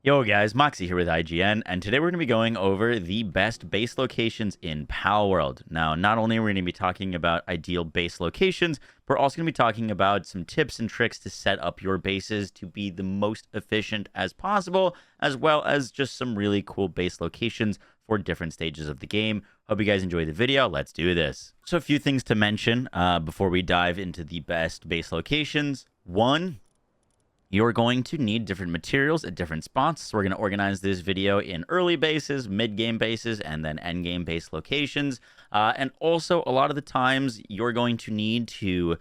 Yo guys, Moxsy here with IGN, and today we're going to be going over the best base locations in Palworld. Now, not only are we going to be talking about ideal base locations, but we're also going to be talking about some tips and tricks to set up your bases to be the most efficient as possible, as well as just some really cool base locations for different stages of the game. Hope you guys enjoy the video. Let's do this. So a few things to mention before we dive into the best base locations. One, you're going to need different materials at different spots. So we're going to organize this video in early bases, mid-game bases, and then end-game base locations. And also, a lot of the times, you're going to need to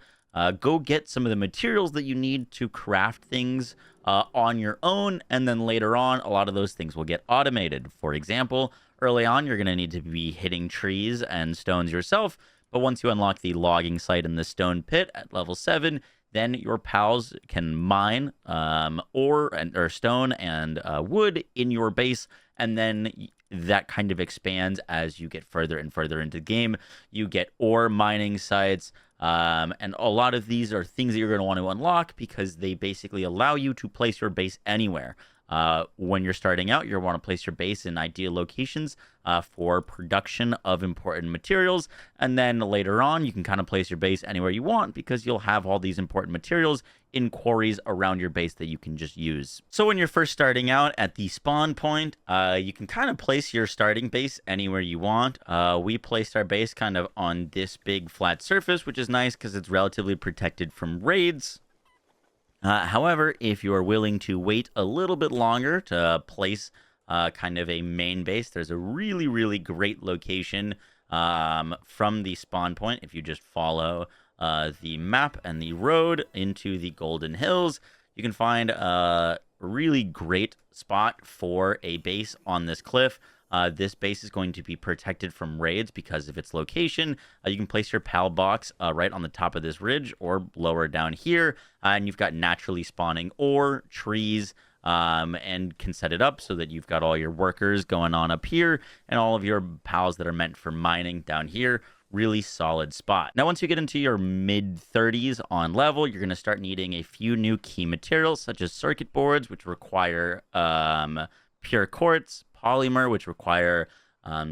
go get some of the materials that you need to craft things on your own. And then later on, a lot of those things will get automated. For example, early on, you're going to need to be hitting trees and stones yourself. But once you unlock the logging site in the stone pit at level 7, then your pals can mine ore or stone and wood in your base, and then that kind of expands as you get further and further into the game. You get ore mining sites, and a lot of these are things that you're going to want to unlock because they basically allow you to place your base anywhere. When you're starting out, you'll want to place your base in ideal locations for production of important materials. And then later on, you can kind of place your base anywhere you want because you'll have all these important materials in quarries around your base that you can just use. So when you're first starting out at the spawn point, you can kind of place your starting base anywhere you want. We placed our base kind of on this big flat surface, which is nice because it's relatively protected from raids. However, if you're willing to wait a little bit longer to place kind of a main base, there's a really, really great location from the spawn point. If you just follow the map and the road into the Golden Hills, you can find a really great spot for a base on this cliff. This base is going to be protected from raids because of its location. You can place your PAL box right on the top of this ridge or lower down here. And you've got naturally spawning ore, trees, and can set it up so that you've got all your workers going on up here and all of your pals that are meant for mining down here. Really solid spot. Now, once you get into your mid 30s on level, you're going to start needing a few new key materials such as circuit boards, which require pure quartz, polymer, which require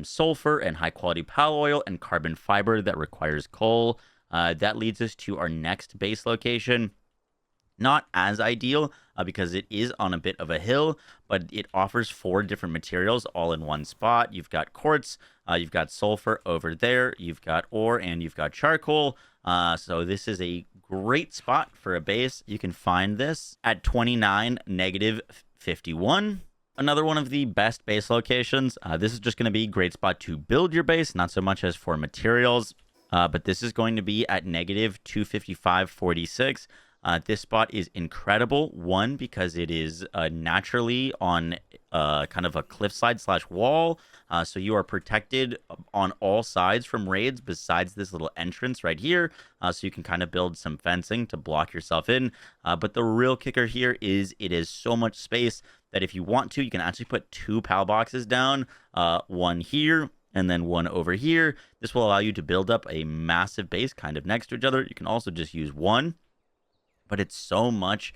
sulfur and high quality pal oil, and carbon fiber that requires coal. That leads us to our next base location. Not as ideal because it is on a bit of a hill, but it offers 4 different materials all in one spot. You've got quartz, you've got sulfur over there, you've got ore, and you've got charcoal. So this is a great spot for a base. You can find this at 29 negative 51. Another one of the best base locations. This is just going to be a great spot to build your base, not so much as for materials, but this is going to be at negative 255.46. This spot is incredible. One, because it is naturally on kind of a cliffside / wall. So you are protected on all sides from raids besides this little entrance right here. So you can kind of build some fencing to block yourself in. But the real kicker here is it is so much space that if you want to, you can actually put 2 PAL boxes down, one here and then one over here. This will allow you to build up a massive base kind of next to each other. You can also just use one, but it's so much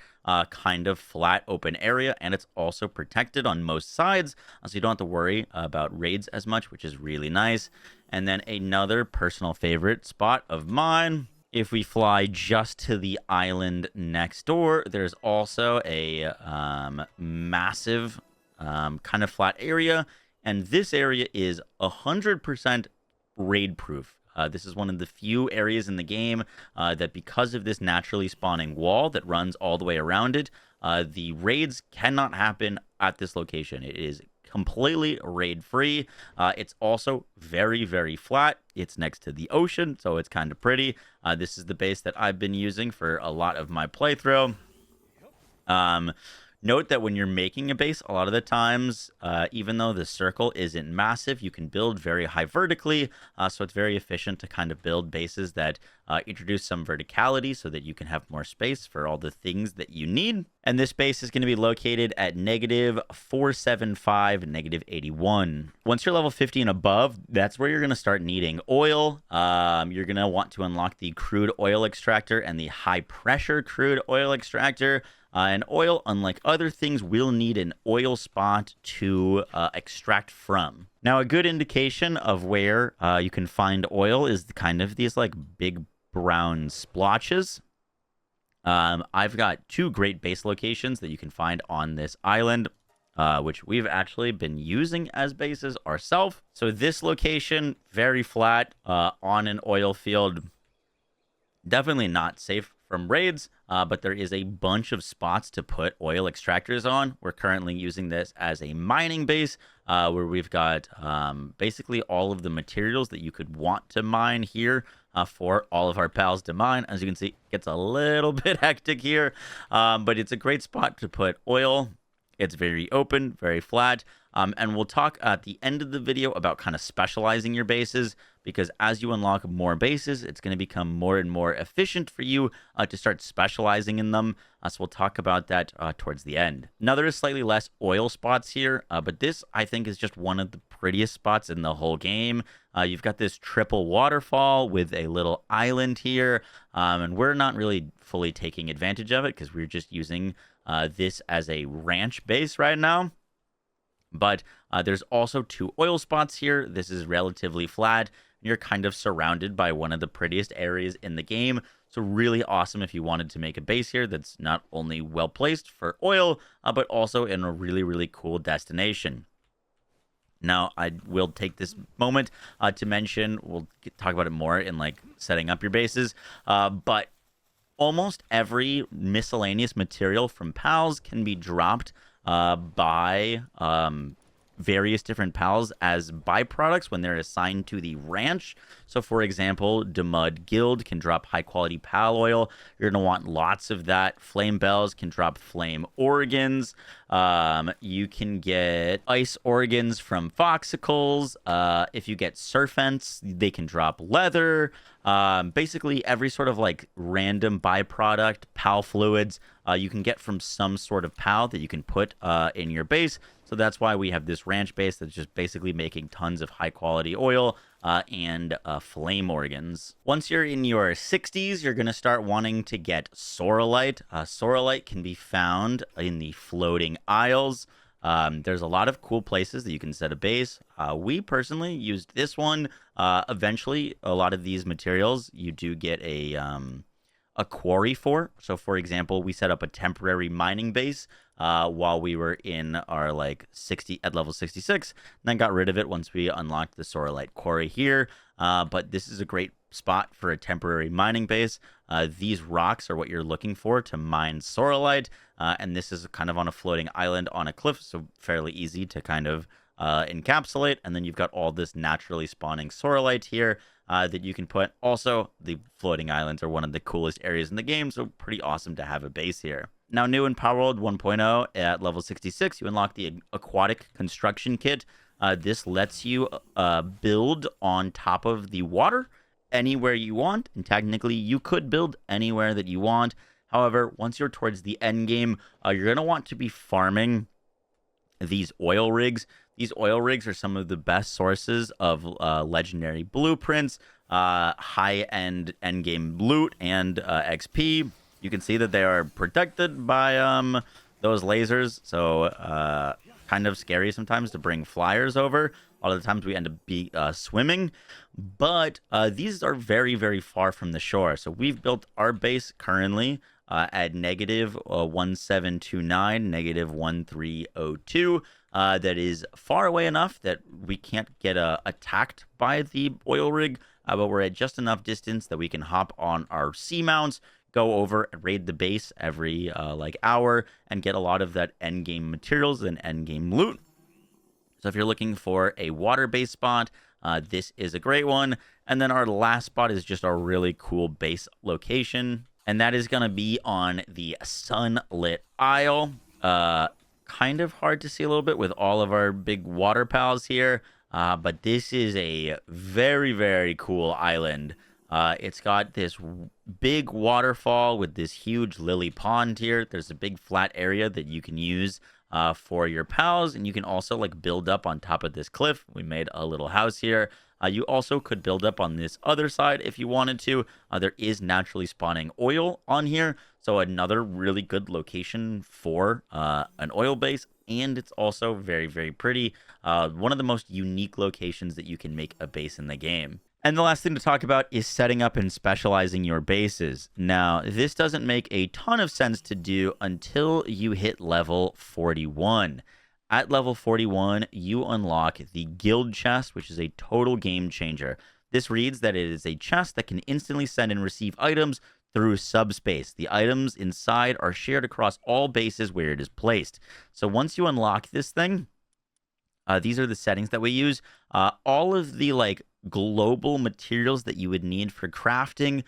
kind of flat open area, and it's also protected on most sides, so you don't have to worry about raids as much, which is really nice. And then another personal favorite spot of mine, if we fly just to the island next door, there's also a massive kind of flat area, and this area is 100% raid proof. This is one of the few areas in the game that, because of this naturally spawning wall that runs all the way around it, the raids cannot happen at this location. It is completely raid free. It's also very, very flat. It's next to the ocean, so it's kind of pretty. This is the base that I've been using for a lot of my playthrough. Note that when you're making a base, a lot of the times, even though the circle isn't massive, you can build very high vertically. So it's very efficient to kind of build bases that introduce some verticality so that you can have more space for all the things that you need. And this base is going to be located at negative 475, negative 81. Once you're level 50 and above, that's where you're going to start needing oil. You're going to want to unlock the crude oil extractor and the high pressure crude oil extractor. And oil, unlike other things, will need an oil spot to extract from. Now, a good indication of where you can find oil is kind of these like big brown splotches. I've got 2 great base locations that you can find on this island, which we've actually been using as bases ourselves. So this location, very flat, on an oil field, definitely not safe from raids, but there is a bunch of spots to put oil extractors on. We're currently using this as a mining base, where we've got basically all of the materials that you could want to mine here, for all of our pals to mine. As you can see, it gets a little bit hectic here, but it's a great spot to put oil. It's very open, very flat, and we'll talk at the end of the video about kind of specializing your bases, because as you unlock more bases, it's going to become more and more efficient for you to start specializing in them. So we'll talk about that towards the end. Now, there is slightly less oil spots here, but this, I think, is just one of the prettiest spots in the whole game. You've got this triple waterfall with a little island here, and we're not really fully taking advantage of it because we're just using this as a ranch base right now. But there's also 2 oil spots here. This is relatively flat. You're kind of surrounded by one of the prettiest areas in the game. So really awesome if you wanted to make a base here that's not only well placed for oil, but also in a really, really cool destination. Now, I will take this moment to mention, we'll talk about it more in like setting up your bases, but almost every miscellaneous material from pals can be dropped by various different pals as byproducts when they're assigned to the ranch. So, for example, Demud Guild can drop high-quality pal oil. You're going to want lots of that. Flame Bells can drop flame organs. You can get ice organs from Foxicles. If you get Serpents, they can drop leather. Basically, every sort of like random byproduct, pal fluids, you can get from some sort of pal that you can put in your base. So that's why we have this ranch base that's just basically making tons of high quality oil and flame organs. Once you're in your 60s, you're going to start wanting to get Soralite. Soralite can be found in the floating isles. There's a lot of cool places that you can set a base. We personally used this one. Eventually, a lot of these materials you do get a quarry for. So, for example, we set up a temporary mining base while we were in our like 60 at level 66, and then got rid of it once we unlocked the Soralite quarry here. But this is a great spot for a temporary mining base. These rocks are what you're looking for to mine Soralite, and this is kind of on a floating island on a cliff, so fairly easy to kind of encapsulate. And then you've got all this naturally spawning Soralite here that you can put. Also, the floating islands are one of the coolest areas in the game, so pretty awesome to have a base here. Now, new in Palworld 1.0 at level 66, you unlock the Aquatic Construction Kit. This lets you build on top of the water anywhere you want, and technically you could build anywhere that you want. However, once you're towards the end game, you're going to want to be farming these oil rigs. These oil rigs are some of the best sources of legendary blueprints, high-end endgame loot, and XP. You can see that they are protected by those lasers, so kind of scary sometimes to bring flyers over. A lot of the times we end up swimming, but these are very, very far from the shore. So we've built our base currently at negative 1729, negative 1302. That is far away enough that we can't get attacked by the oil rig, but we're at just enough distance that we can hop on our sea mounts, go over and raid the base every like hour, and get a lot of that end game materials and end game loot. So if you're looking for a water-based spot, this is a great one. And then our last spot is just a really cool base location, and that is going to be on the Sunlit Isle. Kind of hard to see a little bit with all of our big water pals here, but this is a very, very cool island. It's got this big waterfall with this huge lily pond here. There's a big flat area that you can use for your pals, and you can also like build up on top of this cliff. We made a little house here. You also could build up on this other side if you wanted to. There is naturally spawning oil on here, so another really good location for an oil base, and it's also very, very pretty. One of the most unique locations that you can make a base in the game. And the last thing to talk about is setting up and specializing your bases. Now, this doesn't make a ton of sense to do until you hit level 41. At level 41, you unlock the guild chest, which is a total game changer. This reads that it is a chest that can instantly send and receive items through subspace. The items inside are shared across all bases where it is placed. So once you unlock this thing, these are the settings that we use. All of the global materials that you would need for crafting,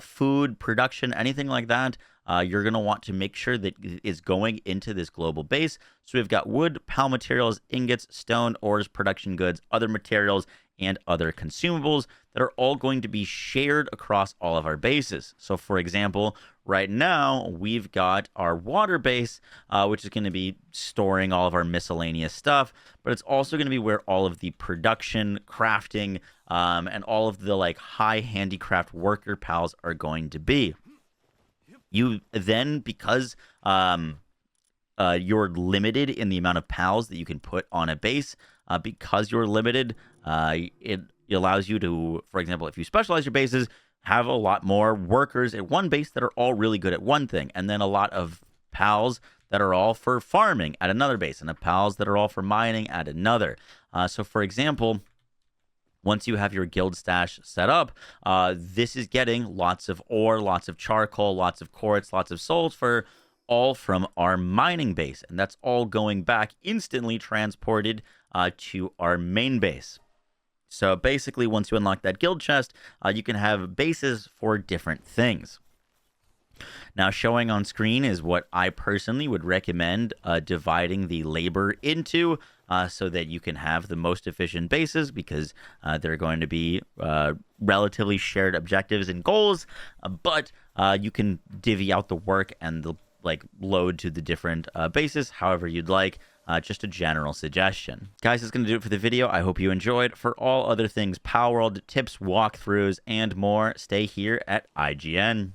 food production, anything like that, you're going to want to make sure that is going into this global base. So we've got wood, pal materials, ingots, stone, ores, production goods, other materials, and other consumables that are all going to be shared across all of our bases. So for example, right now we've got our water base, which is going to be storing all of our miscellaneous stuff, but it's also going to be where all of the production, crafting, and all of the high handicraft worker pals are going to be. You then, because you're limited in the amount of pals that you can put on a base, because you're limited, it allows you to, for example, if you specialize your bases, have a lot more workers at one base that are all really good at one thing, and then a lot of pals that are all for farming at another base, and the pals that are all for mining at another. So, for example, once you have your guild stash set up, this is getting lots of ore, lots of charcoal, lots of quartz, lots of sulfur, all from our mining base. And that's all going back instantly transported to our main base. So basically, once you unlock that guild chest, you can have bases for different things. Now, showing on screen is what I personally would recommend dividing the labor into, so that you can have the most efficient bases, because they're going to be relatively shared objectives and goals, but you can divvy out the work and the load to the different bases however you'd like. Just a general suggestion. Guys, that's going to do it for the video. I hope you enjoyed. For all other things Palworld, tips, walkthroughs, and more, stay here at IGN.